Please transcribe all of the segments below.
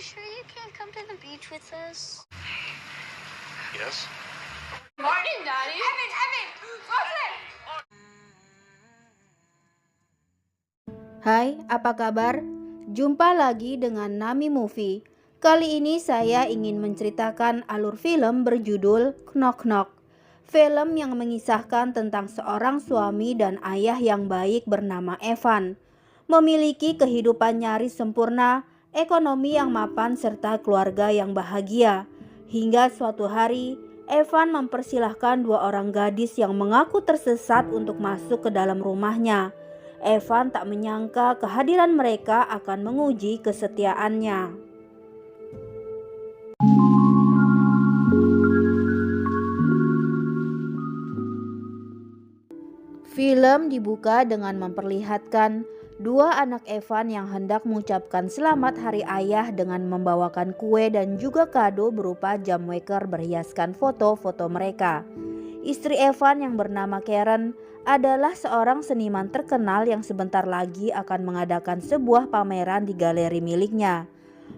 sure you can't come to the beach with us? Yes. Morning, Daddy. Evan, what's it? Hai, apa kabar? Jumpa lagi dengan Nami Movie. Kali ini saya ingin menceritakan alur film berjudul Knock Knock. Film yang mengisahkan tentang seorang suami dan ayah yang baik bernama Evan. Memiliki kehidupan nyaris sempurna, ekonomi yang mapan serta keluarga yang bahagia. Hingga suatu hari, Evan mempersilahkan dua orang gadis yang mengaku tersesat untuk masuk ke dalam rumahnya. Evan tak menyangka kehadiran mereka akan menguji kesetiaannya. Film dibuka dengan memperlihatkan dua anak Evan yang hendak mengucapkan selamat hari ayah dengan membawakan kue dan juga kado berupa jam waker berhiaskan foto-foto mereka. Istri Evan yang bernama Karen adalah seorang seniman terkenal yang sebentar lagi akan mengadakan sebuah pameran di galeri miliknya.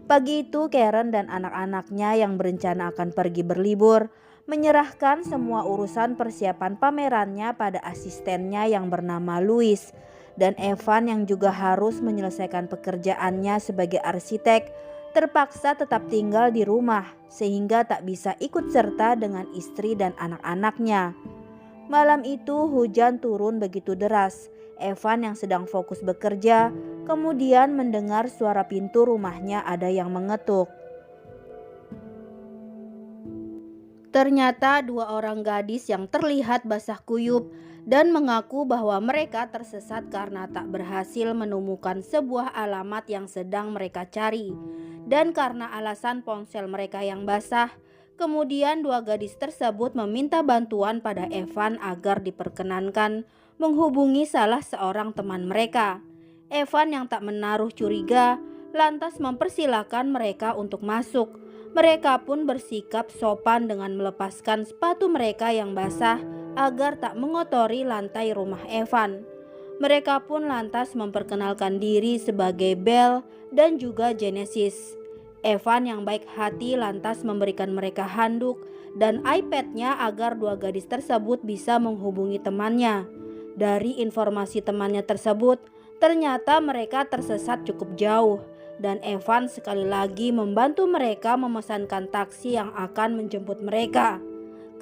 Pagi itu Karen dan anak-anaknya yang berencana akan pergi berlibur menyerahkan semua urusan persiapan pamerannya pada asistennya yang bernama Louis. Dan Evan yang juga harus menyelesaikan pekerjaannya sebagai arsitek terpaksa tetap tinggal di rumah sehingga tak bisa ikut serta dengan istri dan anak-anaknya. Malam itu hujan turun begitu deras. Evan yang sedang fokus bekerja kemudian mendengar suara pintu rumahnya ada yang mengetuk. Ternyata dua orang gadis yang terlihat basah kuyup dan mengaku bahwa mereka tersesat karena tak berhasil menemukan sebuah alamat yang sedang mereka cari. Dan karena alasan ponsel mereka yang basah, kemudian dua gadis tersebut meminta bantuan pada Evan agar diperkenankan menghubungi salah seorang teman mereka. Evan yang tak menaruh curiga lantas mempersilahkan mereka untuk masuk. Mereka pun bersikap sopan dengan melepaskan sepatu mereka yang basah agar tak mengotori lantai rumah Evan. Mereka pun lantas memperkenalkan diri sebagai Belle dan juga Genesis. Evan yang baik hati lantas memberikan mereka handuk dan iPad-nya agar dua gadis tersebut bisa menghubungi temannya. Dari informasi temannya tersebut, ternyata mereka tersesat cukup jauh. Dan Evan sekali lagi membantu mereka memesankan taksi yang akan menjemput mereka.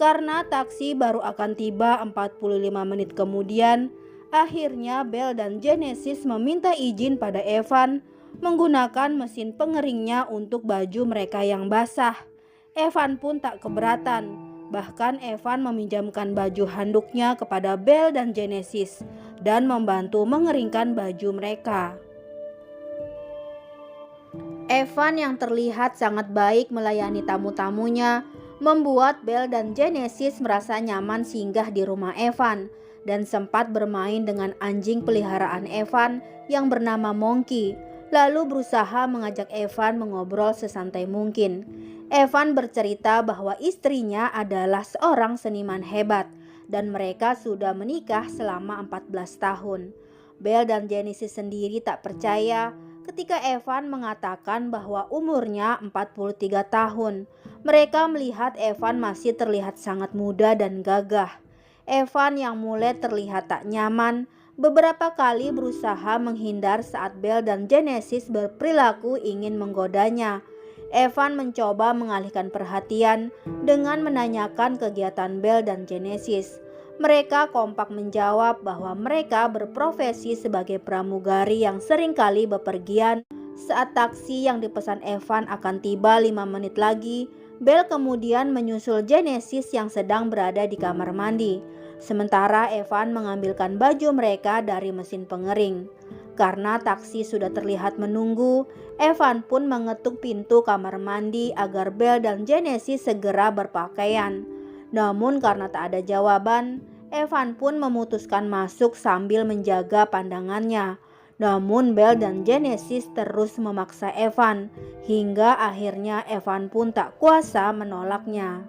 Karena taksi baru akan tiba 45 menit kemudian, akhirnya Belle dan Genesis meminta izin pada Evan menggunakan mesin pengeringnya untuk baju mereka yang basah. Evan pun tak keberatan. Bahkan Evan meminjamkan baju handuknya kepada Belle dan Genesis dan membantu mengeringkan baju mereka. Evan yang terlihat sangat baik melayani tamu-tamunya membuat Belle dan Genesis merasa nyaman singgah di rumah Evan dan sempat bermain dengan anjing peliharaan Evan yang bernama Monkey, lalu berusaha mengajak Evan mengobrol sesantai mungkin. Evan bercerita bahwa istrinya adalah seorang seniman hebat dan mereka sudah menikah selama 14 tahun. Belle dan Genesis sendiri tak percaya ketika Evan mengatakan bahwa umurnya 43 tahun. Mereka melihat Evan masih terlihat sangat muda dan gagah. Evan yang mulai terlihat tak nyaman beberapa kali berusaha menghindar saat Belle dan Genesis berperilaku ingin menggodanya. Evan mencoba mengalihkan perhatian dengan menanyakan kegiatan Belle dan Genesis. Mereka kompak menjawab bahwa mereka berprofesi sebagai pramugari yang seringkali bepergian. Saat taksi yang dipesan Evan akan tiba 5 menit lagi, Belle kemudian menyusul Genesis yang sedang berada di kamar mandi. Sementara Evan mengambilkan baju mereka dari mesin pengering. Karena taksi sudah terlihat menunggu, Evan pun mengetuk pintu kamar mandi agar Belle dan Genesis segera berpakaian. Namun karena tak ada jawaban, Evan pun memutuskan masuk sambil menjaga pandangannya. Namun Belle dan Genesis terus memaksa Evan, hingga akhirnya Evan pun tak kuasa menolaknya.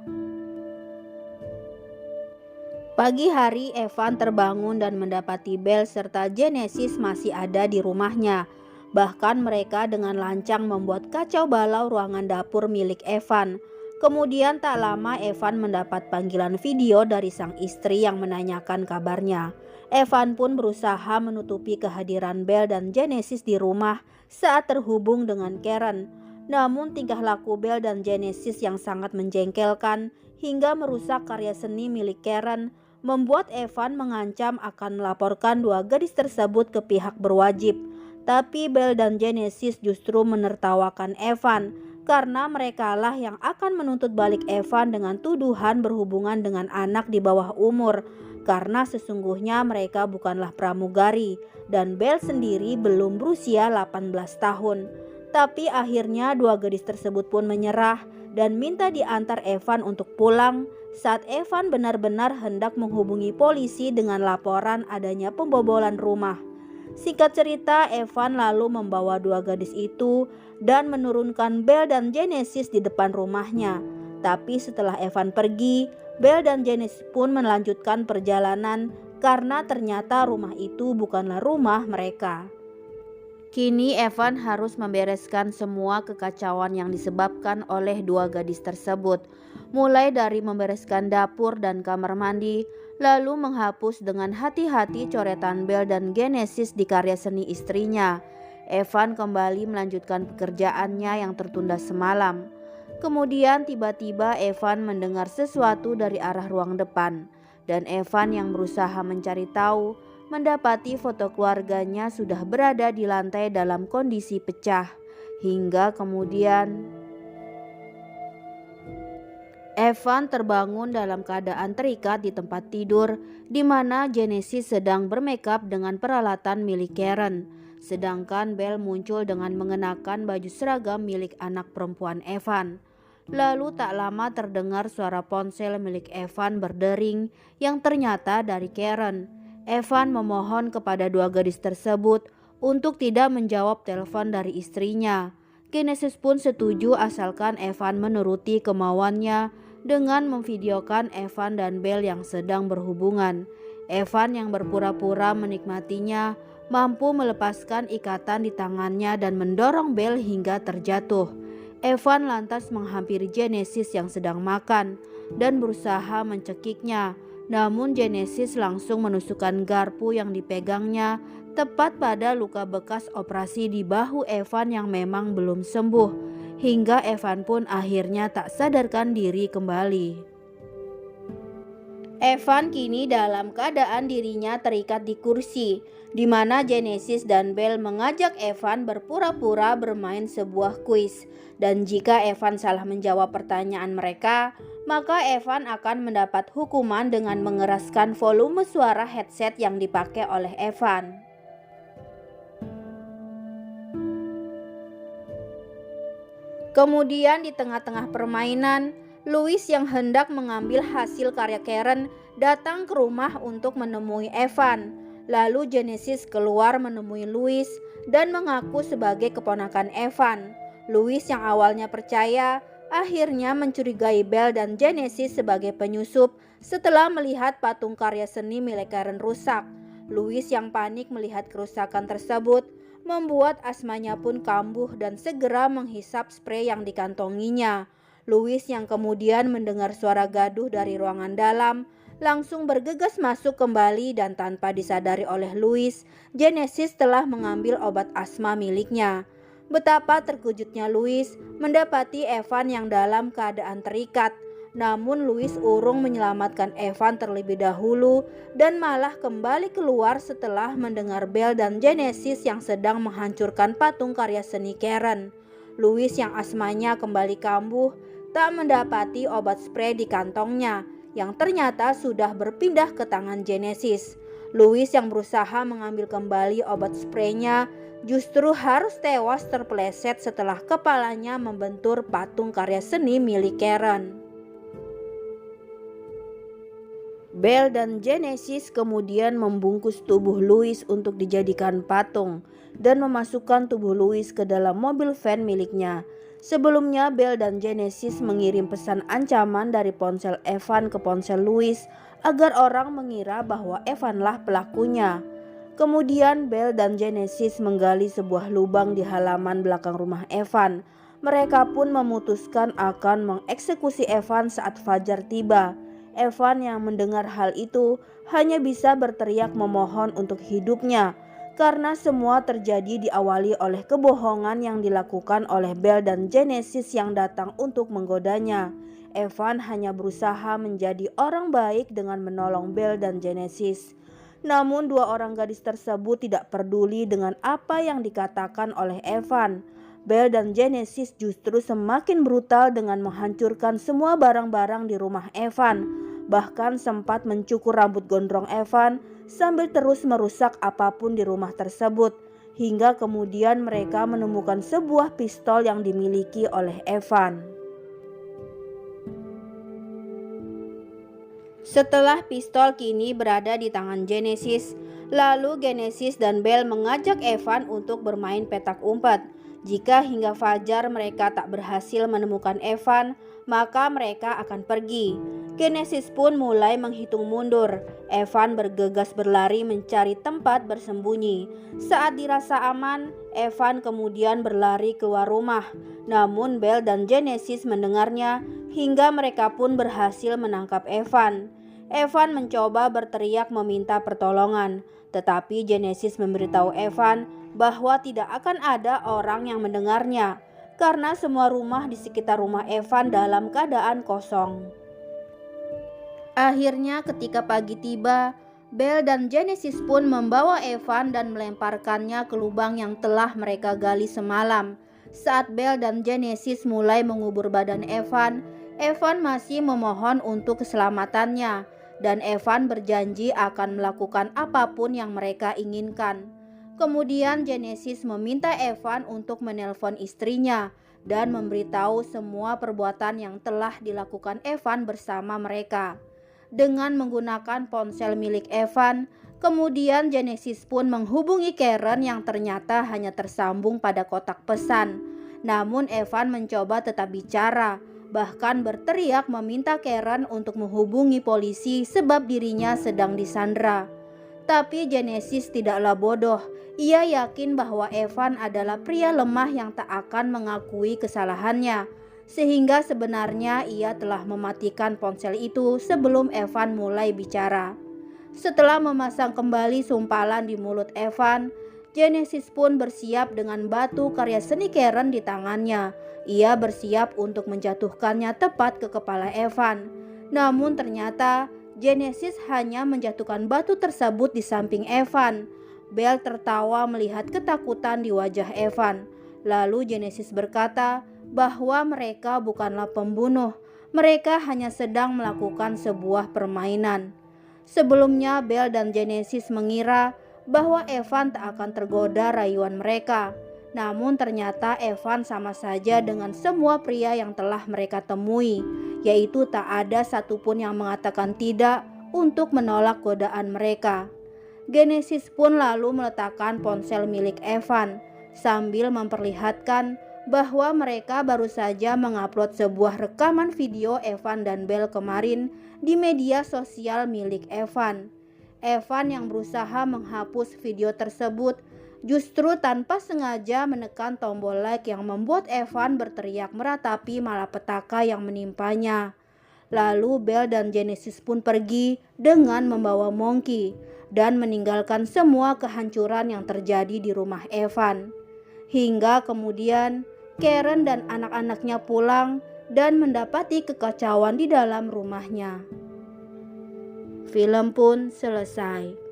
Pagi hari Evan terbangun dan mendapati Belle serta Genesis masih ada di rumahnya. Bahkan mereka dengan lancang membuat kacau balau ruangan dapur milik Evan. Kemudian tak lama Evan mendapat panggilan video dari sang istri yang menanyakan kabarnya. Evan pun berusaha menutupi kehadiran Belle dan Genesis di rumah saat terhubung dengan Karen. Namun tingkah laku Belle dan Genesis yang sangat menjengkelkan hingga merusak karya seni milik Karen membuat Evan mengancam akan melaporkan dua gadis tersebut ke pihak berwajib. Tapi Belle dan Genesis justru menertawakan Evan karena merekalah yang akan menuntut balik Evan dengan tuduhan berhubungan dengan anak di bawah umur, karena sesungguhnya mereka bukanlah pramugari dan Belle sendiri belum berusia 18 tahun. Tapi akhirnya dua gadis tersebut pun menyerah dan minta diantar Evan untuk pulang saat Evan benar-benar hendak menghubungi polisi dengan laporan adanya pembobolan rumah. Singkat cerita, Evan lalu membawa dua gadis itu dan menurunkan Belle dan Genesis di depan rumahnya. Tapi setelah Evan pergi, Belle dan Genesis pun melanjutkan perjalanan karena ternyata rumah itu bukanlah rumah mereka. Kini Evan harus membereskan semua kekacauan yang disebabkan oleh dua gadis tersebut, mulai dari membereskan dapur dan kamar mandi, lalu menghapus dengan hati-hati coretan Belle dan Genesis di karya seni istrinya. Evan kembali melanjutkan pekerjaannya yang tertunda semalam. Kemudian tiba-tiba Evan mendengar sesuatu dari arah ruang depan, dan Evan yang berusaha mencari tahu mendapati foto keluarganya sudah berada di lantai dalam kondisi pecah. Hingga kemudian Evan terbangun dalam keadaan terikat di tempat tidur di mana Genesis sedang bermakeup dengan peralatan milik Karen. Sedangkan Belle muncul dengan mengenakan baju seragam milik anak perempuan Evan. Lalu tak lama terdengar suara ponsel milik Evan berdering yang ternyata dari Karen. Evan memohon kepada dua gadis tersebut untuk tidak menjawab telepon dari istrinya. Genesis pun setuju asalkan Evan menuruti kemauannya dengan memvideokan Evan dan Belle yang sedang berhubungan. Evan yang berpura-pura menikmatinya mampu melepaskan ikatan di tangannya dan mendorong Belle hingga terjatuh. Evan lantas menghampiri Genesis yang sedang makan dan berusaha mencekiknya. Namun Genesis langsung menusukkan garpu yang dipegangnya tepat pada luka bekas operasi di bahu Evan yang memang belum sembuh, hingga Evan pun akhirnya tak sadarkan diri kembali. Evan kini dalam keadaan dirinya terikat di kursi, di mana Genesis dan Belle mengajak Evan berpura-pura bermain sebuah kuis. Dan jika Evan salah menjawab pertanyaan mereka, maka Evan akan mendapat hukuman dengan mengeraskan volume suara headset yang dipakai oleh Evan. Kemudian di tengah-tengah permainan, Louis yang hendak mengambil hasil karya Karen datang ke rumah untuk menemui Evan. Lalu Genesis keluar menemui Louis dan mengaku sebagai keponakan Evan. Louis yang awalnya percaya akhirnya mencurigai Belle dan Genesis sebagai penyusup setelah melihat patung karya seni milik Karen rusak. Louis yang panik melihat kerusakan tersebut membuat asmanya pun kambuh dan segera menghisap sprei yang dikantonginya. Louis yang kemudian mendengar suara gaduh dari ruangan dalam langsung bergegas masuk kembali dan tanpa disadari oleh Louis, Genesis telah mengambil obat asma miliknya. Betapa terkejutnya Louis mendapati Evan yang dalam keadaan terikat. Namun Louis urung menyelamatkan Evan terlebih dahulu dan malah kembali keluar setelah mendengar Belle dan Genesis yang sedang menghancurkan patung karya seni Karen. Louis yang asmanya kembali kambuh tak mendapati obat sprei di kantongnya yang ternyata sudah berpindah ke tangan Genesis. Louis yang berusaha mengambil kembali obat spraynya justru harus tewas terpeleset setelah kepalanya membentur patung karya seni milik Karen. Belle dan Genesis kemudian membungkus tubuh Louis untuk dijadikan patung dan memasukkan tubuh Louis ke dalam mobil van miliknya. Sebelumnya Belle dan Genesis mengirim pesan ancaman dari ponsel Evan ke ponsel Louis agar orang mengira bahwa Evanlah pelakunya. Kemudian Belle dan Genesis menggali sebuah lubang di halaman belakang rumah Evan. Mereka pun memutuskan akan mengeksekusi Evan saat fajar tiba. Evan yang mendengar hal itu hanya bisa berteriak memohon untuk hidupnya, karena semua terjadi diawali oleh kebohongan yang dilakukan oleh Belle dan Genesis yang datang untuk menggodanya. Evan hanya berusaha menjadi orang baik dengan menolong Belle dan Genesis. Namun dua orang gadis tersebut tidak peduli dengan apa yang dikatakan oleh Evan. Belle dan Genesis justru semakin brutal dengan menghancurkan semua barang-barang di rumah Evan. Bahkan sempat mencukur rambut gondrong Evan sambil terus merusak apapun di rumah tersebut. Hingga kemudian mereka menemukan sebuah pistol yang dimiliki oleh Evan. Setelah pistol kini berada di tangan Genesis, lalu Genesis dan Belle mengajak Evan untuk bermain petak umpet. Jika hingga fajar mereka tak berhasil menemukan Evan, maka mereka akan pergi. Genesis pun mulai menghitung mundur. Evan bergegas berlari mencari tempat bersembunyi. Saat dirasa aman, Evan kemudian berlari keluar rumah. Namun Belle dan Genesis mendengarnya hingga mereka pun berhasil menangkap Evan. Evan mencoba berteriak meminta pertolongan, tetapi Genesis memberitahu Evan bahwa tidak akan ada orang yang mendengarnya karena semua rumah di sekitar rumah Evan dalam keadaan kosong. Akhirnya ketika pagi tiba, Belle dan Genesis pun membawa Evan dan melemparkannya ke lubang yang telah mereka gali semalam. Saat Belle dan Genesis mulai mengubur badan Evan, Evan masih memohon untuk keselamatannya dan Evan berjanji akan melakukan apapun yang mereka inginkan. Kemudian Genesis meminta Evan untuk menelpon istrinya dan memberitahu semua perbuatan yang telah dilakukan Evan bersama mereka. Dengan menggunakan ponsel milik Evan, kemudian Genesis pun menghubungi Karen yang ternyata hanya tersambung pada kotak pesan. Namun Evan mencoba tetap bicara, bahkan berteriak meminta Karen untuk menghubungi polisi sebab dirinya sedang disandra. Tapi Genesis tidaklah bodoh. Ia yakin bahwa Evan adalah pria lemah yang tak akan mengakui kesalahannya. Sehingga sebenarnya ia telah mematikan ponsel itu sebelum Evan mulai bicara. Setelah memasang kembali sumpalan di mulut Evan, Genesis pun bersiap dengan batu karya seni Karen di tangannya. Ia bersiap untuk menjatuhkannya tepat ke kepala Evan. Namun ternyata Genesis hanya menjatuhkan batu tersebut di samping Evan. Belle tertawa melihat ketakutan di wajah Evan. Lalu Genesis berkata bahwa mereka bukanlah pembunuh. Mereka hanya sedang melakukan sebuah permainan. Sebelumnya Belle dan Genesis mengira bahwa Evan tak akan tergoda rayuan mereka. Namun ternyata Evan sama saja dengan semua pria yang telah mereka temui, yaitu tak ada satupun yang mengatakan tidak untuk menolak godaan mereka. Genesis pun lalu meletakkan ponsel milik Evan sambil memperlihatkan bahwa mereka baru saja mengupload sebuah rekaman video Evan dan Belle kemarin di media sosial milik Evan. Evan yang berusaha menghapus video tersebut justru tanpa sengaja menekan tombol like yang membuat Evan berteriak meratapi malapetaka yang menimpanya. Lalu Belle dan Genesis pun pergi dengan membawa Monkey dan meninggalkan semua kehancuran yang terjadi di rumah Evan. Hingga kemudian Karen dan anak-anaknya pulang dan mendapati kekacauan di dalam rumahnya. Film pun selesai.